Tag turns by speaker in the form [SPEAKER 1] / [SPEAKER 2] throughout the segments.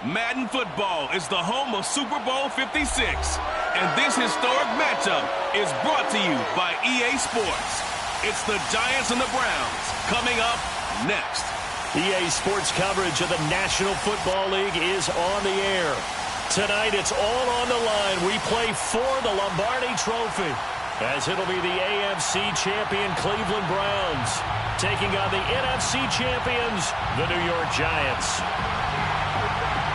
[SPEAKER 1] Madden Football is the home of Super Bowl 56, and this historic matchup is brought to you by EA Sports. It's the Giants and the Browns coming up next.
[SPEAKER 2] EA Sports coverage of the National Football League is on the air. Tonight, it's all on the line. We play for the Lombardi Trophy, as it'll be the AFC champion Cleveland Browns taking on the NFC champions, the New York Giants.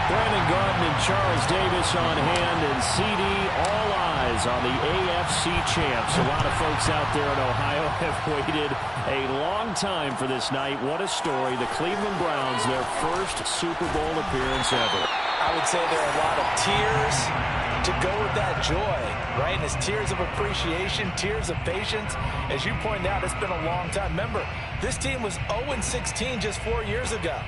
[SPEAKER 3] Brandon Gaudin and Charles Davis on hand, and CD, all eyes on the AFC champs. A lot of folks out there in Ohio have waited a long time for this night. What a story. The Cleveland Browns, their first Super Bowl appearance ever.
[SPEAKER 4] I would say there are a lot of tears to go with that joy, right? And it's tears of appreciation, tears of patience. As you pointed out, it's been a long time. Remember, this team was 0-16 just 4 years ago.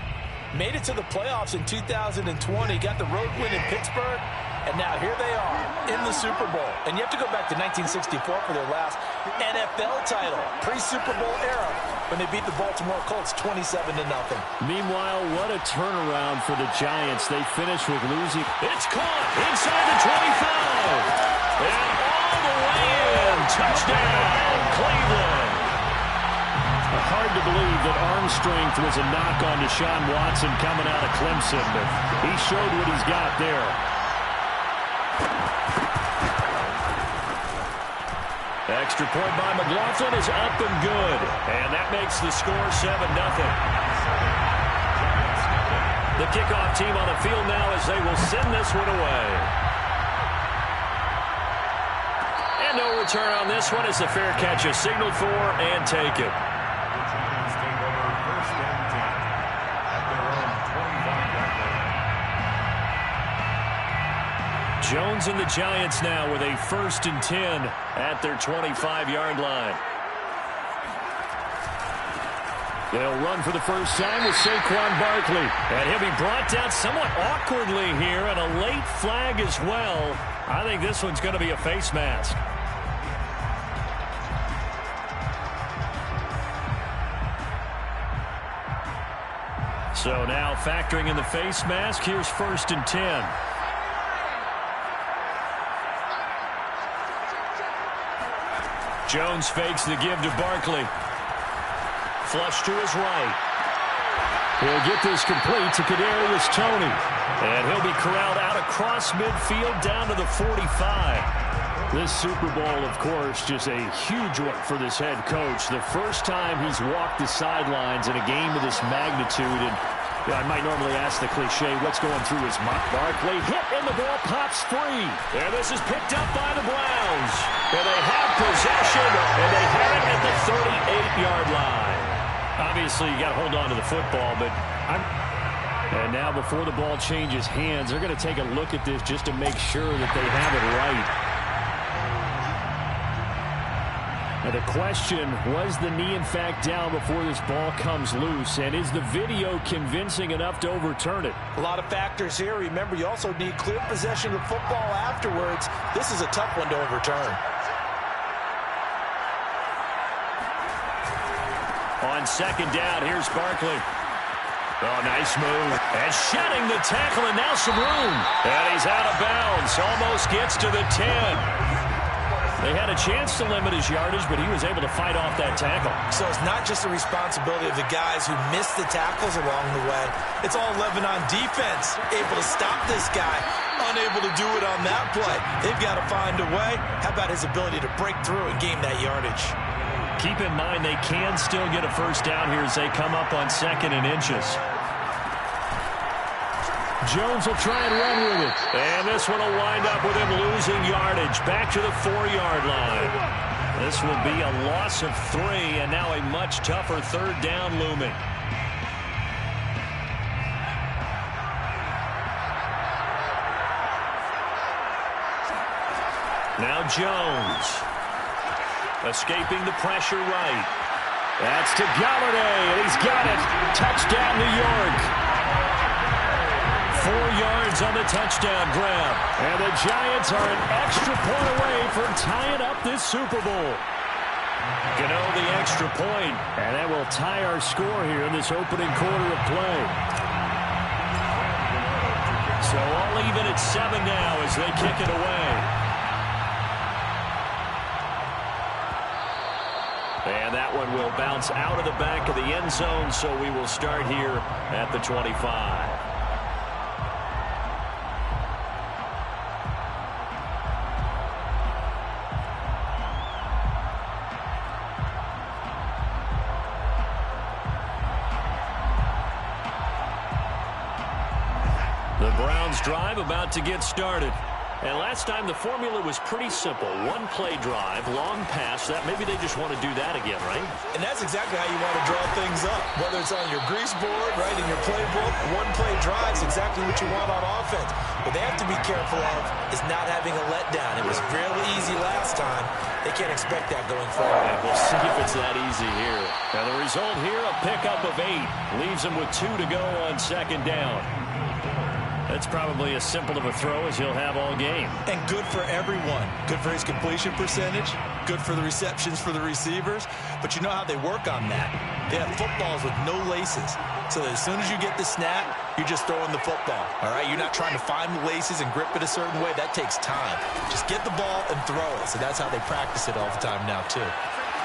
[SPEAKER 4] Made it to the playoffs in 2020, got the road win in Pittsburgh, and now here they are in the Super Bowl. And you have to go back to 1964 for their last NFL title, pre-Super Bowl era, when they beat the Baltimore Colts 27-0.
[SPEAKER 3] Meanwhile, what a turnaround for the Giants. They finish with losing.
[SPEAKER 2] It's caught inside the 25, and all the way in. Touchdown, Cleveland.
[SPEAKER 3] Hard to believe that arm strength was a knock on Deshaun Watson coming out of Clemson, but he showed what he's got there.
[SPEAKER 2] Extra point by McLaughlin is up and good, and that makes the score 7-0. The kickoff team on the field now as they will send this one away. And no return on this one as the fair catch is signaled for and taken. Jones and the Giants now with a 1st and 10 at their 25-yard line. They'll run for the first time with Saquon Barkley. And he'll be brought down somewhat awkwardly here, and a late flag as well. I think this one's going to be a face mask. So now factoring in the face mask, here's 1st and 10. Jones fakes the give to Barkley. Flush to his right.
[SPEAKER 3] He'll get this complete to Kadarius Toney.
[SPEAKER 2] And he'll be corralled out across midfield down to the 45.
[SPEAKER 3] This Super Bowl, of course, just a huge one for this head coach. The first time he's walked the sidelines in a game of this magnitude. And I might normally ask the cliche, what's going through his mind? Barkley hit and the ball pops free.
[SPEAKER 2] And this is picked up by the Browns. And they have possession, and they have it at the 38-yard line. Obviously, you got to hold on to the football, but
[SPEAKER 3] And now before the ball changes hands, they're going to take a look at this just to make sure that they have it right. Now the question, was the knee in fact down before this ball comes loose? And is the video convincing enough to overturn it?
[SPEAKER 4] A lot of factors here. Remember, you also need clear possession of football afterwards. This is a tough one to overturn.
[SPEAKER 2] On 2nd down, here's Barkley. Oh, nice move. And shedding the tackle, and now some room. And he's out of bounds. Almost gets to the 10. They had a chance to limit his yardage, but he was able to fight off that tackle.
[SPEAKER 4] So it's not just the responsibility of the guys who missed the tackles along the way. It's all 11 on defense. Able to stop this guy. Unable to do it on that play. They've got to find a way. How about his ability to break through and gain that yardage?
[SPEAKER 2] Keep in mind they can still get a first down here as they come up on 2nd and inches.
[SPEAKER 3] Jones will try and run with it.
[SPEAKER 2] And this one will wind up with him losing yardage back to the 4-yard line. This will be a loss of 3, and now a much tougher 3rd down looming. Now Jones. Escaping the pressure right.
[SPEAKER 3] That's to Galladay, and he's got it. Touchdown, New York.
[SPEAKER 2] 4 yards on the touchdown grab.
[SPEAKER 3] And the Giants are an extra point away from tying up this Super Bowl.
[SPEAKER 2] Gano the extra point.
[SPEAKER 3] And that will tie our score here in this opening quarter of play. So all even at 7 now as they kick it away. And that one will bounce out of the back of the end zone, so we will start here at the 25. The Browns drive about to get started. And last time the formula was pretty simple. One play drive, long pass. That maybe they just want to do that again, right?
[SPEAKER 4] And that's exactly how you want to draw things up. Whether it's on your grease board, right, in your playbook, one play drive is exactly what you want on offense. What they have to be careful of is not having a letdown. It was fairly easy last time. They can't expect that going forward.
[SPEAKER 3] And we'll see if it's that easy here. Now the result here, a pickup of 8. Leaves them with 2 to go on second down. That's probably as simple of a throw as he'll have all game.
[SPEAKER 4] And good for everyone. Good for his completion percentage. Good for the receptions for the receivers. But you know how they work on that. They have footballs with no laces. So that as soon as you get the snap, you're just throwing the football. All right? You're not trying to find the laces and grip it a certain way. That takes time. Just get the ball and throw it. So that's how they practice it all the time now, too.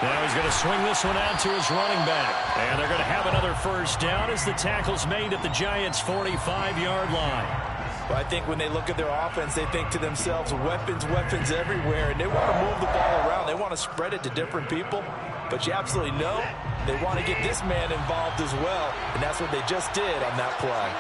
[SPEAKER 3] Now he's going to swing this one out to his running back. And they're going to have another first down as the tackle's made at the Giants' 45-yard line.
[SPEAKER 4] Well, I think when they look at their offense, they think to themselves, weapons, weapons everywhere, and they want to move the ball around. They want to spread it to different people. But you absolutely know they want to get this man involved as well, and that's what they just did on that play.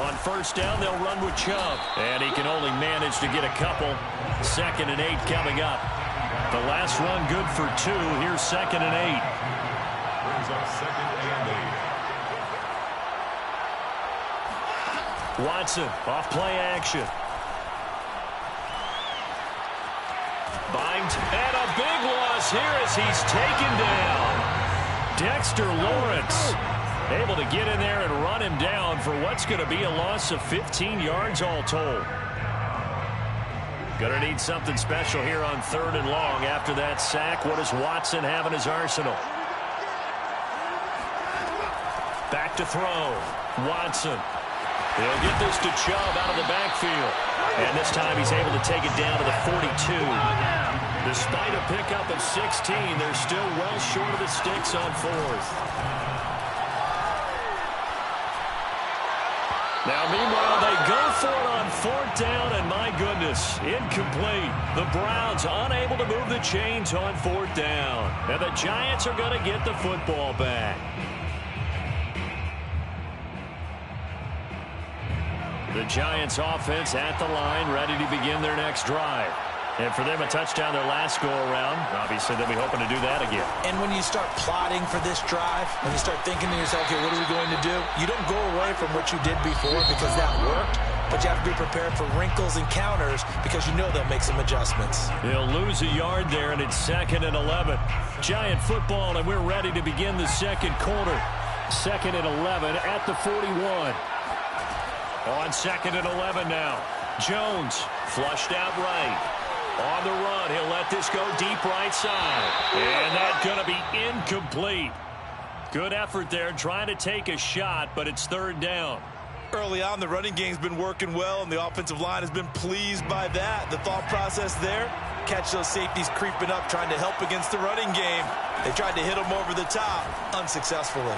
[SPEAKER 3] On first down, they'll run with Chubb. And he can only manage to get a couple. 2nd and 8 coming up. The last run good for 2. Here's 2nd and 8.
[SPEAKER 5] Brings up 2nd and 8.
[SPEAKER 3] Watson off play action. Bind and a big loss here as he's taken down. Dexter Lawrence able to get in there and run him down for what's going to be a loss of 15 yards all told. Going to need something special here on 3rd and long after that sack. What does Watson have in his arsenal? Back to throw. Watson. He'll get this to Chubb out of the backfield. And this time he's able to take it down to the 42. Despite a pickup of 16, they're still well short of the sticks on 4th. Now, meanwhile, they go for it on 4th down, and my goodness, incomplete. The Browns unable to move the chains on 4th down. And the Giants are going to get the football back. The Giants offense at the line, ready to begin their next drive. And for them, a touchdown their last go-around. Obviously, they'll be hoping to do that again.
[SPEAKER 4] And when you start plotting for this drive, when you start thinking to yourself, okay, what are we going to do? You don't go away from what you did before because that worked, but you have to be prepared for wrinkles and counters because you know they'll make some adjustments.
[SPEAKER 3] They'll lose a yard there, and it's 2nd and 11. Giant football, and we're ready to begin the second quarter. 2nd and 11 at the 41. On 2nd and 11 now. Jones flushed out right. On the run, he'll let this go deep right side. And that's going to be incomplete. Good effort there, trying to take a shot, but it's 3rd down.
[SPEAKER 4] Early on, the running game's been working well, and the offensive line has been pleased by that. The thought process there, catch those safeties creeping up, trying to help against the running game. They tried to hit them over the top, unsuccessfully.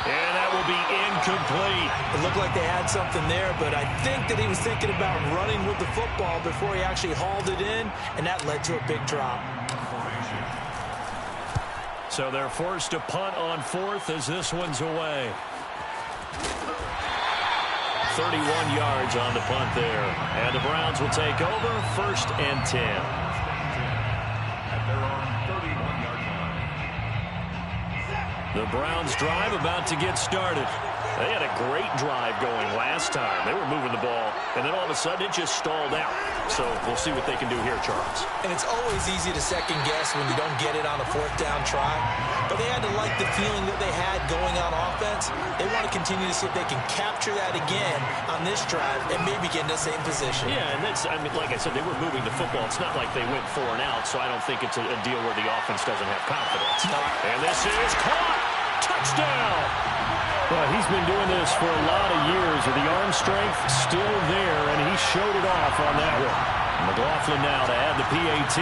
[SPEAKER 3] And that will be incomplete.
[SPEAKER 4] It looked like they had something there, but I think that he was thinking about running with the football before he actually hauled it in, and that led to a big drop.
[SPEAKER 3] So they're forced to punt on 4th as this one's away. 31 yards on the punt there. And the Browns will take over 1st and 10.
[SPEAKER 5] At their own 31-yard line.
[SPEAKER 3] The Browns drive about to get started. They had a great drive going last time. They were moving the ball, and then all of a sudden it just stalled out. So we'll see what they can do here, Charles.
[SPEAKER 4] And it's always easy to second guess when you don't get it on a fourth down try. But they had to like the feeling that they had going on offense. They want to continue to see if they can capture that again on this drive and maybe get in the same position.
[SPEAKER 3] Yeah, and that's, I mean, like I said, they were moving the football. It's not like they went 4 and out, so I don't think it's a deal where the offense doesn't have confidence.
[SPEAKER 4] No.
[SPEAKER 3] And this is caught. Touchdown. Well, he's been doing this for a lot of years with the arm strength still there, and he showed it off on that one. McLaughlin now to add the PAT.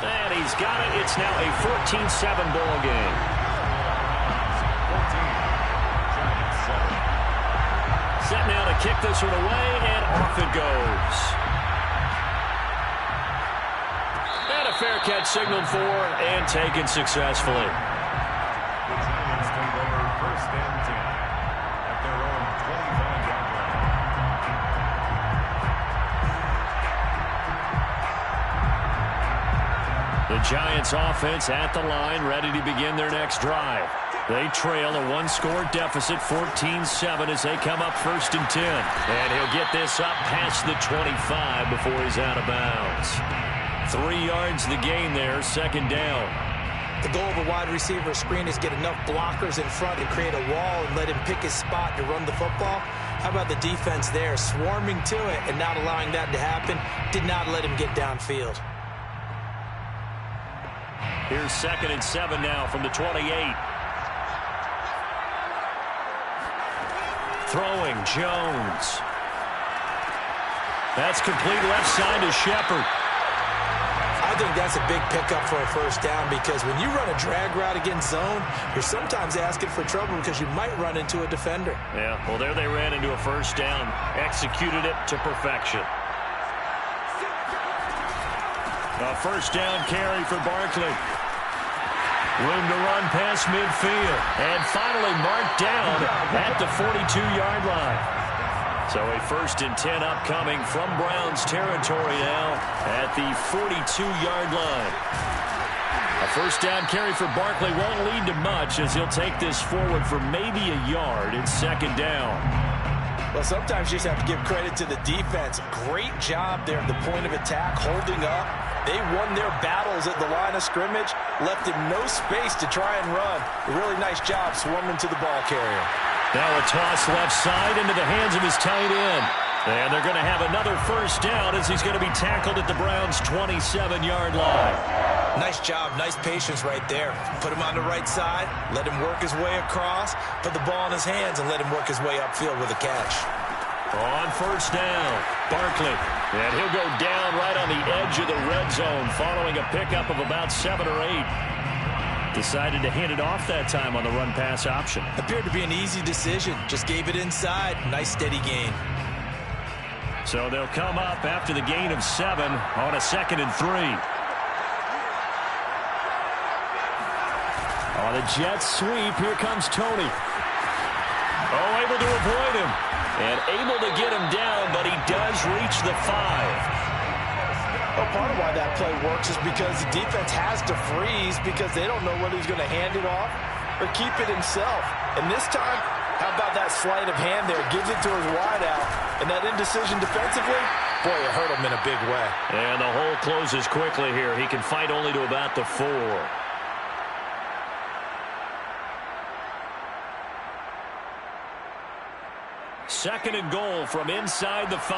[SPEAKER 3] And he's got it. It's now a 14-7 ball game. Set now to kick this one away, and off it goes. And a fair catch signaled for and taken successfully.
[SPEAKER 5] The Giants take over first and 10 at their own 25-yard line.
[SPEAKER 3] The Giants offense at the line, ready to begin their next drive. They trail a 1-score deficit, 14-7, as they come up first and 10. And he'll get this up past the 25 before he's out of bounds. 3 yards the gain there, second down.
[SPEAKER 4] The goal of a wide receiver screen is get enough blockers in front to create a wall and let him pick his spot to run the football. How about the defense there, swarming to it and not allowing that to happen? Did not let him get downfield.
[SPEAKER 3] Here's second and 7 now from the 28. Throwing, Jones. That's complete left side to Shepard.
[SPEAKER 4] I think that's a big pickup for a first down because when you run a drag route against zone, you're sometimes asking for trouble because you might run into a defender.
[SPEAKER 3] Yeah, well, there they ran into a first down. Executed it to perfection. A first down carry for Barkley. Room to run past midfield. And finally marked down at the 42-yard line. So a first and 10 upcoming from Browns territory now at the 42-yard line. A first down carry for Barkley won't lead to much as he'll take this forward for maybe a yard. It's second down.
[SPEAKER 4] Well, sometimes you just have to give credit to the defense. Great job there at the point of attack, holding up. They won their battles at the line of scrimmage, left him no space to try and run. A really nice job swarming to the ball carrier.
[SPEAKER 3] Now a toss left side into the hands of his tight end. And they're going to have another first down as he's going to be tackled at the Browns' 27-yard line.
[SPEAKER 4] Nice job, nice patience right there. Put him on the right side, let him work his way across, put the ball in his hands, and let him work his way upfield with a catch.
[SPEAKER 3] On first down, Barkley. And he'll go down right on the edge of the red zone following a pickup of about 7 or 8. Decided to hand it off that time on the run-pass option.
[SPEAKER 4] Appeared to be an easy decision. Just gave it inside. Nice steady gain.
[SPEAKER 3] So they'll come up after the gain of 7 on a 2nd and 3. On a jet sweep, here comes Tony. Oh, able to avoid him. And able to get him down, but he does reach the 5.
[SPEAKER 4] Well, part of why that play works is because the defense has to freeze because they don't know whether he's going to hand it off or keep it himself. And this time, how about that sleight of hand there? Gives it to his wideout. And that indecision defensively, boy, it hurt him in a big way.
[SPEAKER 3] And the hole closes quickly here. He can fight only to about the 4. Second and goal from inside the 5.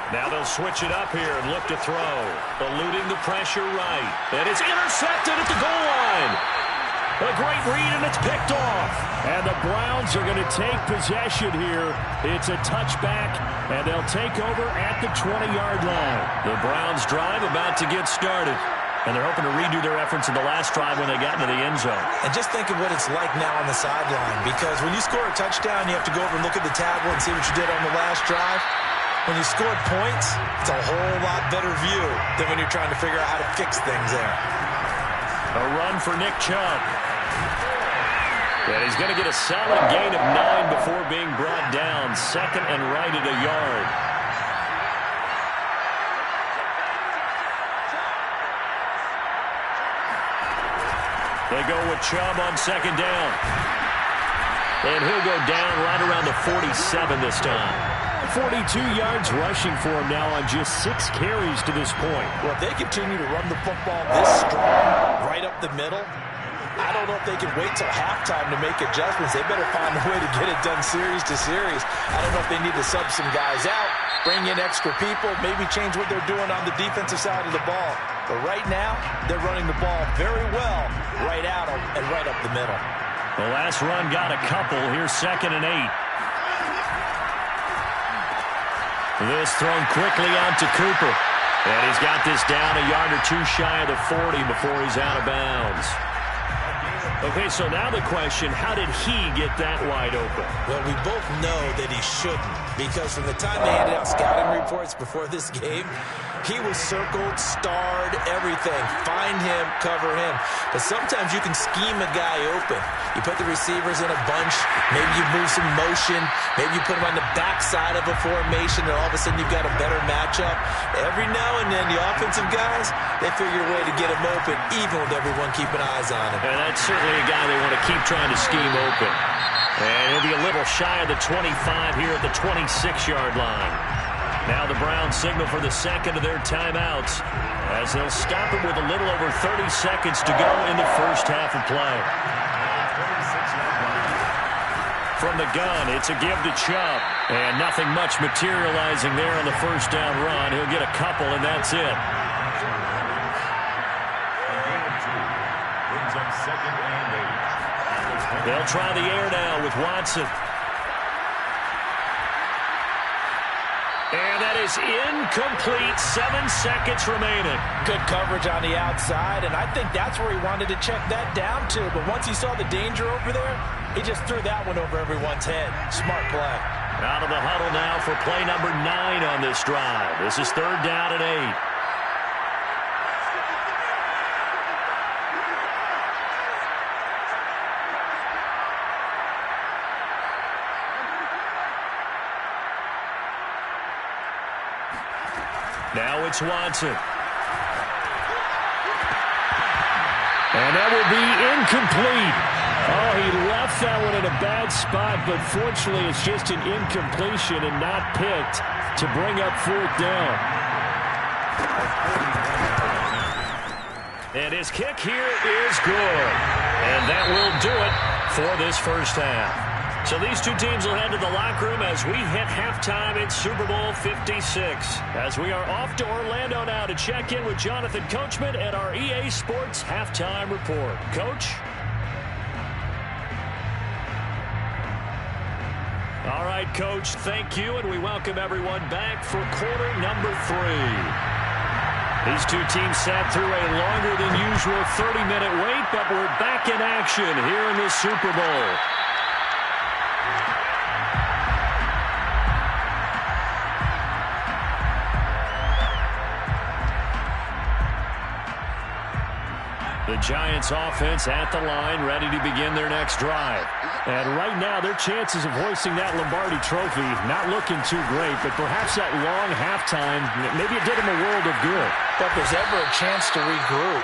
[SPEAKER 3] Now they'll switch it up here and look to throw. Eluding the pressure right. And it's intercepted at the goal line. A great read, and it's picked off. And the Browns are going to take possession here. It's a touchback, and they'll take over at the 20-yard line. The Browns drive about to get started. And they're hoping to redo their efforts in the last drive when they got into the end zone.
[SPEAKER 4] And just think of what it's like now on the sideline. Because when you score a touchdown, you have to go over and look at the tablet and see what you did on the last drive. When you scored points, it's a whole lot better view than when you're trying to figure out how to fix things there.
[SPEAKER 3] A run for Nick Chubb. And he's going to get a solid gain of 9 before being brought down. Second and right at a yard.
[SPEAKER 2] They go with Chubb on second down. And he'll go down right around the 47 this time.
[SPEAKER 3] 42 yards rushing for him now on just 6 carries to this point.
[SPEAKER 4] Well, if they continue to run the football this strong, right up the middle, I don't know if they can wait till halftime to make adjustments. They better find a way to get it done series to series. I don't know if they need to sub some guys out, bring in extra people, maybe change what they're doing on the defensive side of the ball. But right now, they're running the ball very well right out and right up the middle.
[SPEAKER 2] The last run got a couple. Here's 2nd and 8. This thrown quickly out to Cooper. And he's got this down a yard or two shy of the 40 before he's out of bounds. Okay, so now the question, how did he get that wide open?
[SPEAKER 4] Well, we both know that he shouldn't, because from the time they handed out scouting reports before this game, he was circled, starred, everything. Find him, cover him. But sometimes you can scheme a guy open. You put the receivers in a bunch. Maybe you move some motion. Maybe you put him on the backside of a formation, and all of a sudden you've got a better matchup. Every now and then, the offensive guys, they figure a way to get him open, even with everyone keeping eyes on him.
[SPEAKER 2] And that's certainly a guy they want to keep trying to scheme open. And he'll be a little shy of the 25 here at the 26-yard line. Now the Browns signal for the second of their timeouts as they'll stop it with a little over 30 seconds to go in the first half of play. From the gun, it's a give to Chubb. And nothing much materializing there on the first down run. He'll get a couple, and that's it. They'll try the air now with Watson. And that is incomplete. 7 seconds remaining.
[SPEAKER 4] Good coverage on the outside, and I think that's where he wanted to check that down to. But once he saw the danger over there, he just threw that one over everyone's head. Smart play.
[SPEAKER 2] Out of the huddle now for play number 9 on this drive. This is 3rd down and 8. Now it's Watson.
[SPEAKER 3] And that will be incomplete. Oh, he left that one in a bad spot, but fortunately it's just an incompletion and not picked to bring up 4th down.
[SPEAKER 2] And his kick here is good. And that will do it for this first half. So these two teams will head to the locker room as we hit halftime in Super Bowl 56. As we are off to Orlando now to check in with Jonathan Coachman and our EA Sports Halftime Report. Coach? All right, Coach, thank you, and we welcome everyone back for quarter number 3. These two teams sat through a longer than usual 30-minute wait, but we're back in action here in the Super Bowl. The Giants offense at the line, ready to begin their next drive.
[SPEAKER 3] And right now, their chances of hoisting that Lombardi trophy not looking too great, but perhaps that long halftime, maybe it did them a world of good.
[SPEAKER 4] But if there's ever a chance to regroup,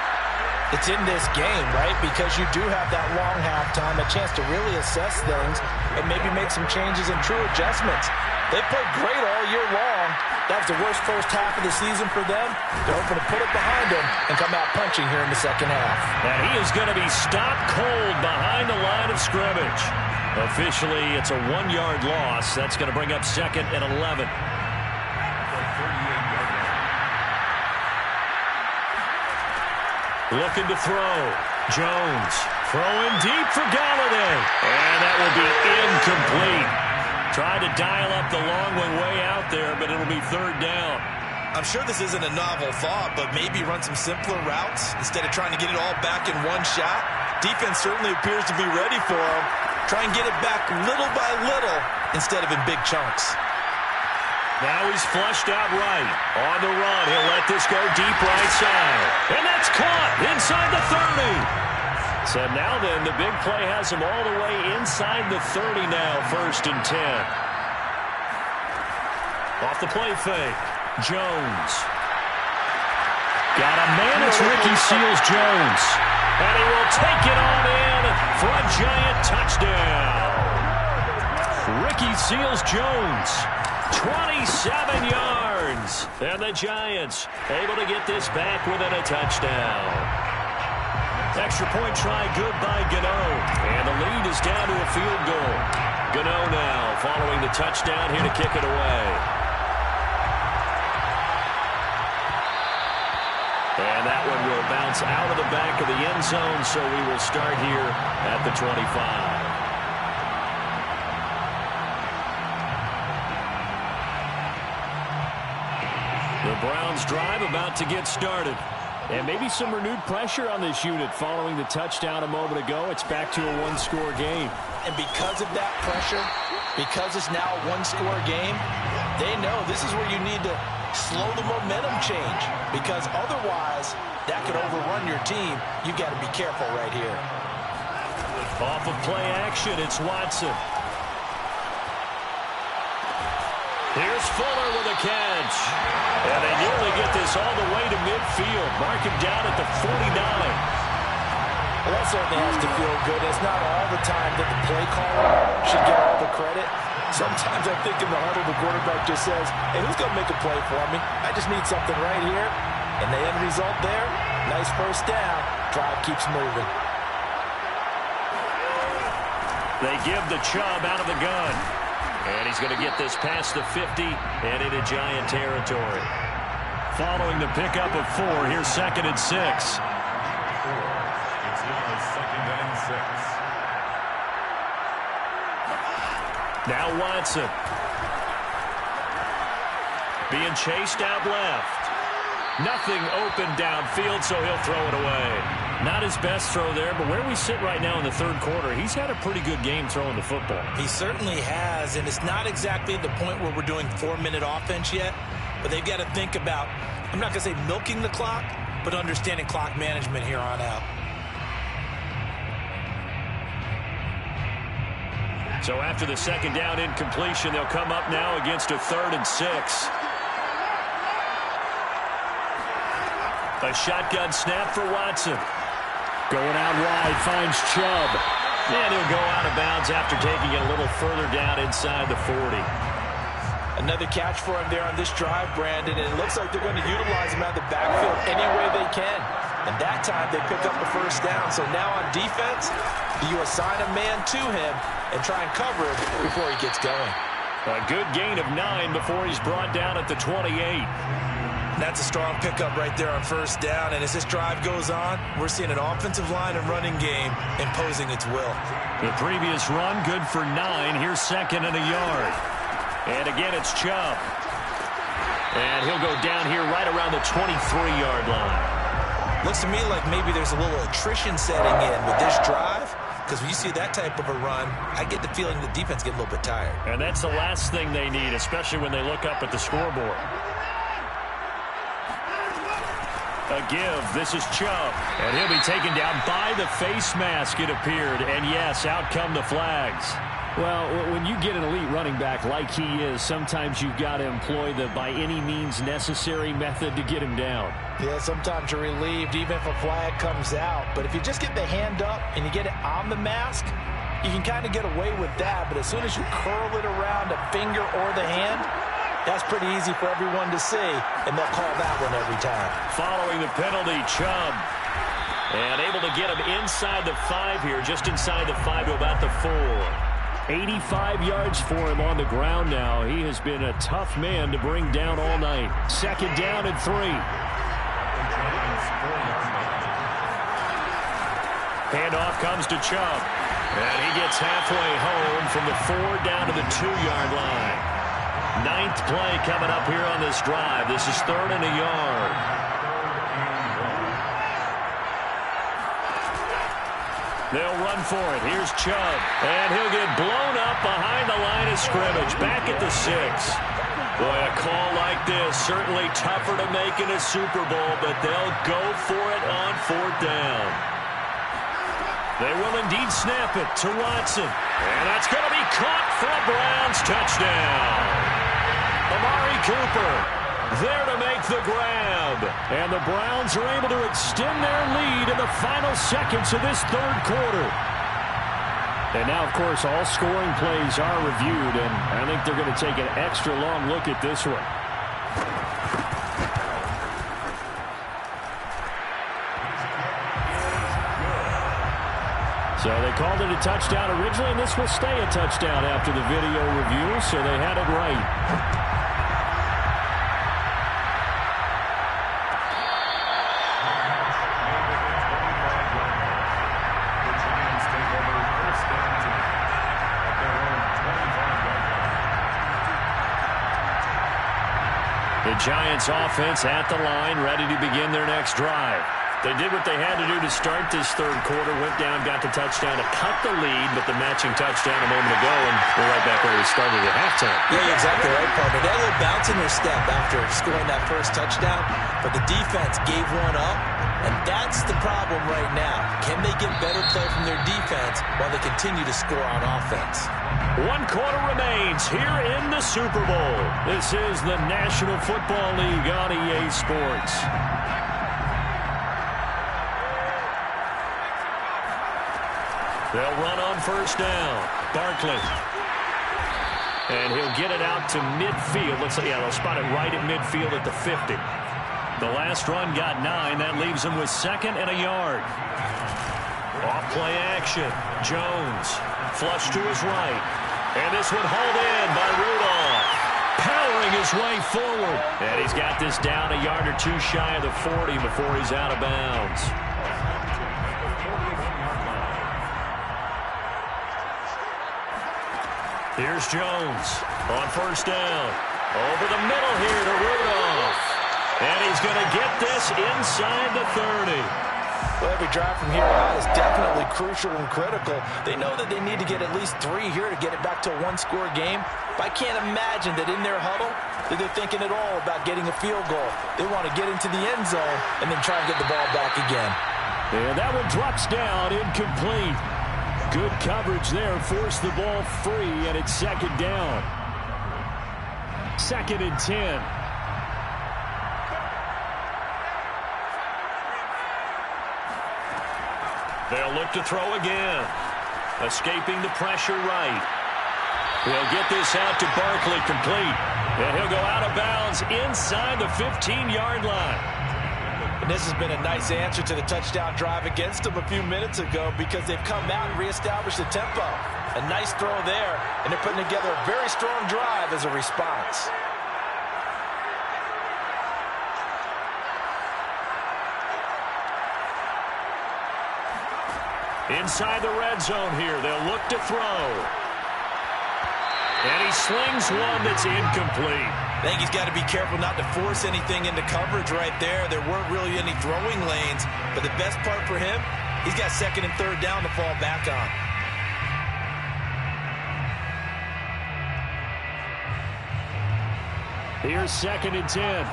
[SPEAKER 4] it's in this game, right? Because you do have that long halftime, a chance to really assess things and maybe make some changes and true adjustments. They played great all year long. That was the worst first half of the season for them. They're hoping to put it behind them and come out punching here in the second half.
[SPEAKER 2] And he is going to be stopped cold behind the line of scrimmage. Officially, it's a 1-yard loss. That's going to bring up 2nd and 11. Looking to throw. Jones throwing deep for Galladay. And that will be incomplete. Tried to dial up the long one way out there, but it'll be 3rd down.
[SPEAKER 4] I'm sure this isn't a novel thought, but maybe run some simpler routes instead of trying to get it all back in one shot. Defense certainly appears to be ready for him. Try and get it back little by little instead of in big chunks.
[SPEAKER 2] Now he's flushed out right. On the run, he'll let this go deep right side. And that's caught inside the 30. So now then, the big play has him all the way inside the 30 now, 1st and 10. Off the play fake, Jones.
[SPEAKER 3] Got a man, it's Ricky Seals-Jones. And he will take it on in for a Giant touchdown. Ricky Seals-Jones, 27 yards. And the Giants able to get this back within a touchdown. Extra point try good by Gano. And the lead is down to a field goal. Gano now following the touchdown here to kick it away. And that one will bounce out of the back of the end zone, so we will start here at the 25. The Browns drive about to get started. And maybe some renewed pressure on this unit following the touchdown a moment ago. It's back to a one-score game.
[SPEAKER 4] And because of that pressure, because it's now a one-score game, they know this is where you need to slow the momentum change, because otherwise that could overrun your team. You've got to be careful right here.
[SPEAKER 3] Off of play action, it's Watson. Here's Fuller with a catch. And they nearly get this all the way to midfield. Mark him down at the 49.
[SPEAKER 4] Well, that certainly has to feel good. It's not all the time that the play caller should get all the credit. Sometimes I think in the huddle, the quarterback just says, hey, who's going to make a play for me? I just need something right here. And the end result there, nice first down. Drive keeps moving.
[SPEAKER 3] They give the Chubb out of the gun. And he's going to get this past the 50 and into Giant territory. Following the pickup of 4, here's 2nd and 6.
[SPEAKER 5] It's now 2nd and 6.
[SPEAKER 3] Now Watson. Being chased out left. Nothing open downfield, so he'll throw it away. Not his best throw there, but where we sit right now in the third quarter, he's had a pretty good game throwing the football.
[SPEAKER 4] He certainly has, and it's not exactly at the point where we're doing 4-minute offense yet, but they've got to think about, I'm not going to say milking the clock, but understanding clock management here on out.
[SPEAKER 3] So after the second down incompletion, they'll come up now against a 3rd and 6. A shotgun snap for Watson. Going out wide, finds Chubb. And he'll go out of bounds after taking it a little further down inside the 40.
[SPEAKER 4] Another catch for him there on this drive, Brandon, and it looks like they're going to utilize him out of the backfield any way they can. And that time they pick up the first down. So now on defense, you assign a man to him and try and cover him before he gets going.
[SPEAKER 3] A good gain of 9 before he's brought down at the 28.
[SPEAKER 4] That's a strong pickup right there on first down. And as this drive goes on, we're seeing an offensive line and running game imposing its will.
[SPEAKER 3] The previous run, good for 9. Here's 2nd and a yard. And again, it's Chubb. And he'll go down here right around the 23-yard line.
[SPEAKER 4] Looks to me like maybe there's a little attrition setting in with this drive, because when you see that type of a run, I get the feeling the defense get a little bit tired.
[SPEAKER 3] And that's the last thing they need, especially when they look up at the scoreboard. A give. This is Chubb. And he'll be taken down by the face mask, it appeared. And yes, out come the flags. Well, when you get an elite running back like he is, sometimes you've got to employ the by any means necessary method to get him down.
[SPEAKER 4] Yeah, sometimes you're relieved even if a flag comes out. But if you just get the hand up and you get it on the mask, you can kind of get away with that. But as soon as you curl it around a finger or the hand, that's pretty easy for everyone to see, and they'll call that one every time.
[SPEAKER 3] Following the penalty, Chubb. And able to get him inside the 5 here, just inside the 5 to about the 4. 85 yards for him on the ground now. He has been a tough man to bring down all night. 2nd down and 3. Handoff comes to Chubb. And he gets halfway home from the 4 down to the 2-yard line. 9th play coming up here on this drive. This is 3rd and a yard. They'll run for it. Here's Chubb. And he'll get blown up behind the line of scrimmage. Back at the 6. Boy, a call like this, certainly tougher to make in a Super Bowl, but they'll go for it on 4th down. They will indeed snap it to Watson. And that's going to be caught for a Browns touchdown. Amari Cooper There to make the grab. And the Browns are able to extend their lead in the final seconds of this third quarter. And now, of course, all scoring plays are reviewed, and I think they're going to take an extra long look at this one. So they called it a touchdown originally, and this will stay a touchdown after the video review, so they had it right. The Giants offense at the line, ready to begin their next drive. They did what they had to do to start this third quarter, went down, got the touchdown to cut the lead, but the matching touchdown a moment ago, and we're right back where we started at halftime.
[SPEAKER 4] Yeah, you're exactly right, partner. They had a little bounce in their step after scoring that first touchdown, but the defense gave one up, and that's the problem right now. Can they get better play from their defense while they continue to score on offense?
[SPEAKER 3] 1 quarter remains here in the Super Bowl. This is the National Football League on EA Sports. They'll run on first down. Barkley. And he'll get it out to midfield. Let's say, yeah, they'll spot it right at midfield at the 50. The last run got 9. That leaves him with 2nd and a yard. Off play action. Jones. Flush to his right. And this one hauled in by Rudolph. Powering his way forward. And he's got this down a yard or 2 shy of the 40 before he's out of bounds. Here's Jones on first down. Over the middle here to Rudolph. And he's going to get this inside the 30.
[SPEAKER 4] Well, every drive from here out is definitely crucial and critical. They know that they need to get at least 3 here to get it back to a 1-score game. But I can't imagine that in their huddle that they're thinking at all about getting a field goal. They want to get into the end zone and then try and get the ball back again.
[SPEAKER 3] And that one drops down, incomplete. Good coverage there, forced the ball free, and it's 2nd down. 2nd and 10. They'll look to throw again. Escaping the pressure right. They'll get this out to Barkley, complete. And he'll go out of bounds inside the 15-yard line.
[SPEAKER 4] And this has been a nice answer to the touchdown drive against them a few minutes ago because they've come out and reestablished the tempo. A nice throw there, and they're putting together a very strong drive as a response.
[SPEAKER 3] Inside the red zone here, they'll look to throw. And he slings one that's incomplete.
[SPEAKER 4] I think he's got to be careful not to force anything into coverage right there. There weren't really any throwing lanes, but the best part for him, he's got 2nd and 3rd down to fall back on.
[SPEAKER 3] Here's 2nd and 10.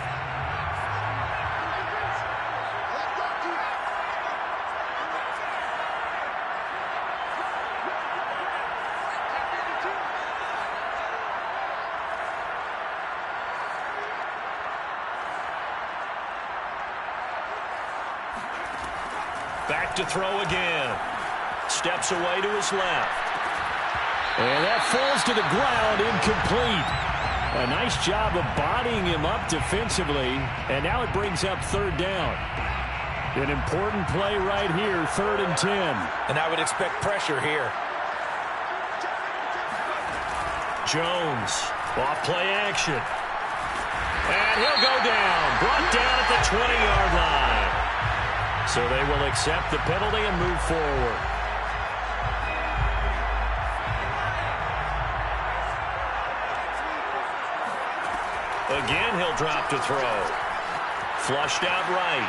[SPEAKER 3] Back to throw again. Steps away to his left. And that falls to the ground, incomplete. A nice job of bodying him up defensively. And now it brings up 3rd down. An important play right here, 3rd and 10.
[SPEAKER 4] And I would expect pressure here.
[SPEAKER 3] Jones, off play action. And he'll go down. Brought down at the 20-yard line. So they will accept the penalty and move forward. Again, he'll drop to throw. Flushed out right.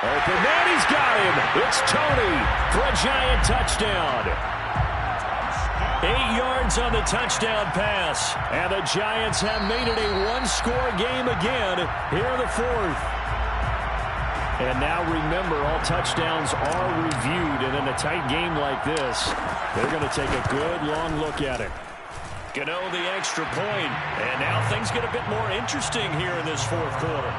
[SPEAKER 3] Open man, he's got him. It's Tony for a Giant touchdown. 8 yards on the touchdown pass. And the Giants have made it a 1-score game again here in the 4th. And now remember, all touchdowns are reviewed. And in a tight game like this, they're going to take a good long look at it.
[SPEAKER 2] Gano the extra point. And now things get a bit more interesting here in this fourth quarter.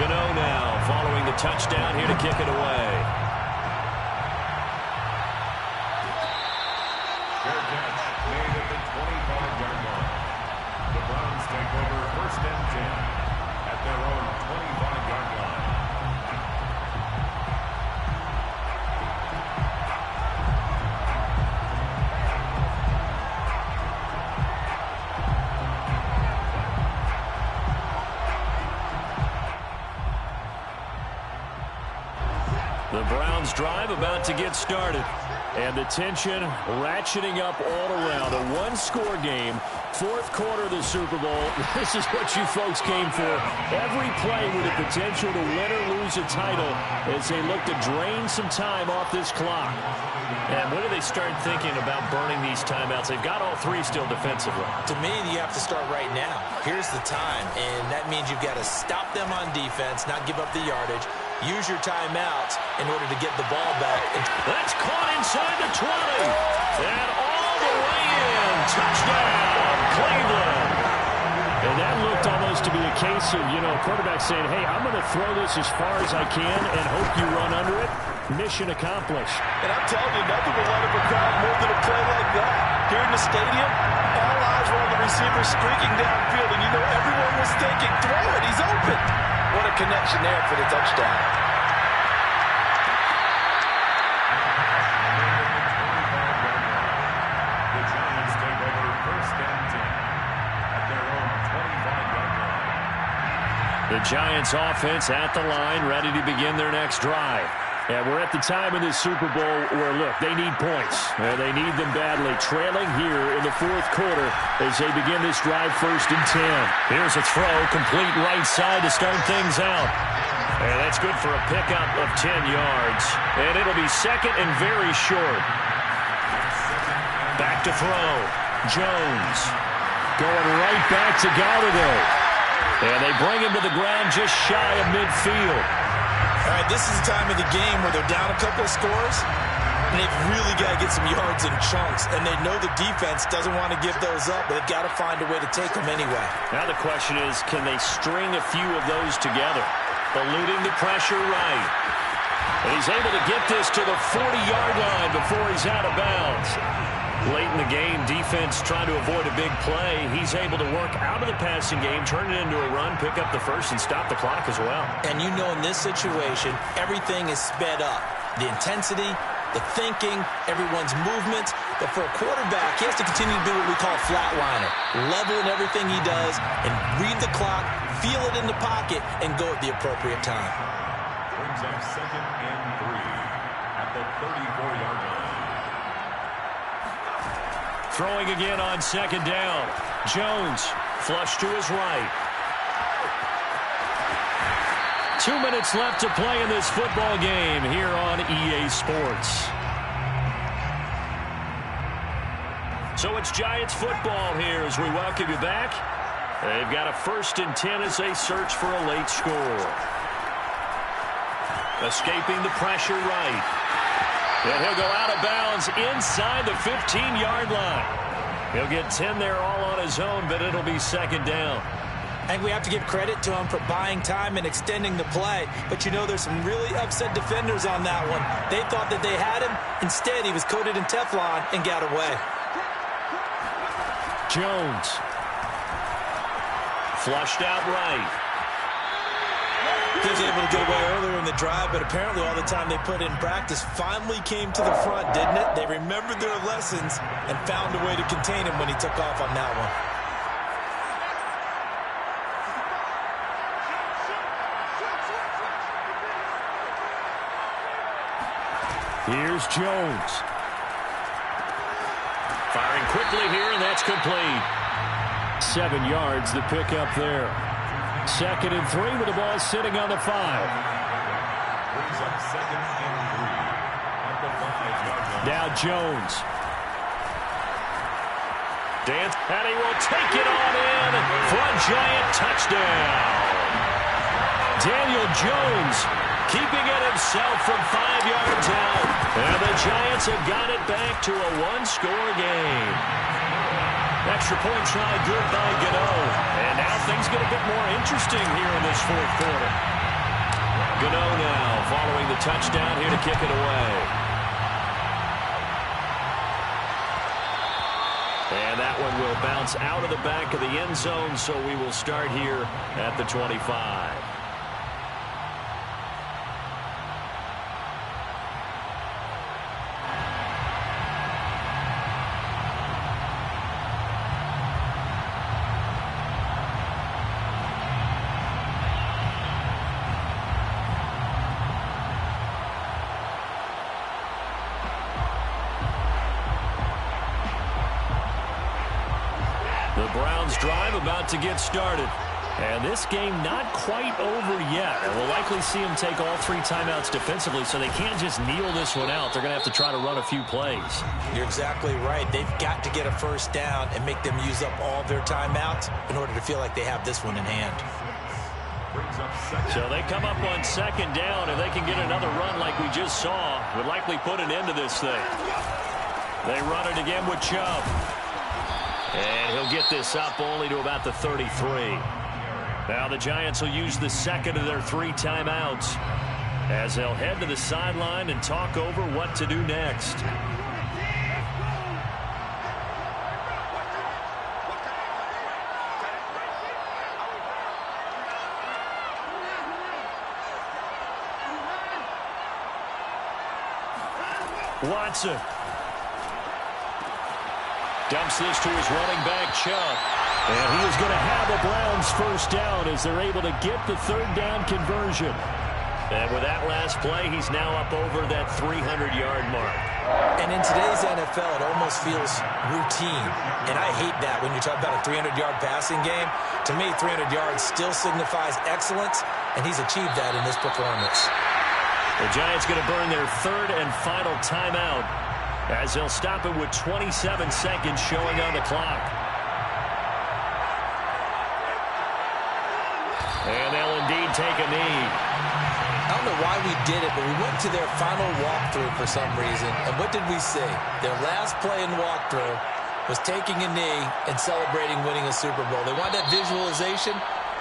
[SPEAKER 2] Gano now following the touchdown here to kick it away.
[SPEAKER 5] Fair catch made at the 25-yard line. The Browns take over 1st and 10 at their own 25-yard line.
[SPEAKER 2] The Browns drive about to get started. And the tension ratcheting up all around. A one-score game, fourth quarter of the Super Bowl. This is what you folks came for. Every play with the potential to win or lose a title as they look to drain some time off this clock.
[SPEAKER 3] And when do they start thinking about burning these timeouts? They've got all three still defensively.
[SPEAKER 4] To me, you have to start right now. Here's the time, and that means you've got to stop them on defense, not give up the yardage. Use your timeouts in order to get the ball back.
[SPEAKER 2] That's caught inside the 20. And all the way in. Touchdown, Cleveland. And that looked almost to be a case of, quarterback saying, hey, I'm going to throw this as far as I can and hope you run under it. Mission accomplished.
[SPEAKER 6] And I'm telling you, nothing will let up a crowd more than a play like that. Here in the stadium, all eyes were on the receiver streaking downfield, and everyone was thinking, throw it, he's open. What a connection there for the touchdown.
[SPEAKER 5] The Giants take over 1st and 10 at their own 25-yard line.
[SPEAKER 2] The Giants offense at the line, ready to begin their next drive. And we're at the time in this Super Bowl where, look, they need points. They need them badly. Trailing here in the fourth quarter as they begin this drive 1st and 10. Here's a throw, complete right side to start things out. And that's good for a pickup of 10 yards. And it'll be second and very short. Back to throw. Jones going right back to Golladay. And they bring him to the ground just shy of midfield.
[SPEAKER 4] All right, this is the time of the game where they're down a couple of scores, and they've really got to get some yards in chunks, and they know the defense doesn't want to give those up, but they've got to find a way to take them anyway.
[SPEAKER 2] Now the question is, can they string a few of those together? Eluding the pressure right. And he's able to get this to the 40-yard line before he's out of bounds. Late in the game, defense trying to avoid a big play. He's able to work out of the passing game, turn it into a run, pick up the first, and stop the clock as well.
[SPEAKER 4] And in this situation, everything is sped up. The intensity, the thinking, everyone's movements. But for a quarterback, he has to continue to do what we call a flatliner. Level in everything he does and read the clock, feel it in the pocket, and go at the appropriate time.
[SPEAKER 5] Brings up 2nd and 3 at the 34-yard line.
[SPEAKER 2] Throwing again on 2nd down. Jones flush to his right. 2 minutes left to play in this football game here on EA Sports. So it's Giants football here as we welcome you back. They've got a 1st and 10 as they search for a late score. Escaping the pressure right. And he'll go out of bounds inside the 15-yard line. He'll get 10 there all on his own, but it'll be 2nd down.
[SPEAKER 4] I think we have to give credit to him for buying time and extending the play. But there's some really upset defenders on that one. They thought that they had him. Instead, he was coated in Teflon and got away.
[SPEAKER 2] Jones. Flushed out right.
[SPEAKER 4] He was able to get away earlier in the drive, but apparently all the time they put in practice finally came to the front, didn't it? They remembered their lessons and found a way to contain him when he took off on that one.
[SPEAKER 2] Here's Jones. Firing quickly here, and that's complete. 7 yards, the pickup there. 2nd and 3 with the ball sitting on the 5.
[SPEAKER 5] Brings up 2nd and 3 at the 5-yard line.
[SPEAKER 2] Now Jones. Dance, and he will take it on in for a Giant touchdown. Daniel Jones keeping it himself from 5 yards out. And the Giants have got it back to a one-score game. Extra point try good by Gano. And now things get a bit more interesting here in this fourth quarter. Gano now following the touchdown here to kick it away. And that one will bounce out of the back of the end zone, so we will start here at the 25. The Browns drive about to get started. And this game not quite over yet. And we'll likely see them take all 3 timeouts defensively, so they can't just kneel this one out. They're going to have to try to run a few plays.
[SPEAKER 4] You're exactly right. They've got to get a first down and make them use up all their timeouts in order to feel like they have this one in hand.
[SPEAKER 2] So they come up on second down. If they can get another run like we just saw, would likely put an end to this thing. They run it again with Chubb. And he'll get this up only to about the 33. Now the Giants will use the second of their 3 timeouts as they'll head to the sideline and talk over what to do next. Watson dumps this to his running back, Chubb. And he is going to have a Browns first down as they're able to get the third down conversion. And with that last play, he's now up over that 300-yard mark.
[SPEAKER 4] And in today's NFL, it almost feels routine. And I hate that when you talk about a 300-yard passing game. To me, 300 yards still signifies excellence, and he's achieved that in this performance.
[SPEAKER 2] The Giants going to burn their third and final timeout as they'll stop it with 27 seconds showing on the clock. And they'll indeed take a knee.
[SPEAKER 4] I don't know why we did it, but we went to their final walkthrough for some reason. And what did we see? Their last play in walkthrough was taking a knee and celebrating winning a Super Bowl. They want that visualization.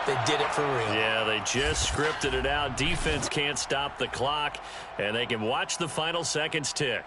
[SPEAKER 4] They did it for real.
[SPEAKER 2] Yeah, they just scripted it out. Defense can't stop the clock, and they can watch the final seconds tick.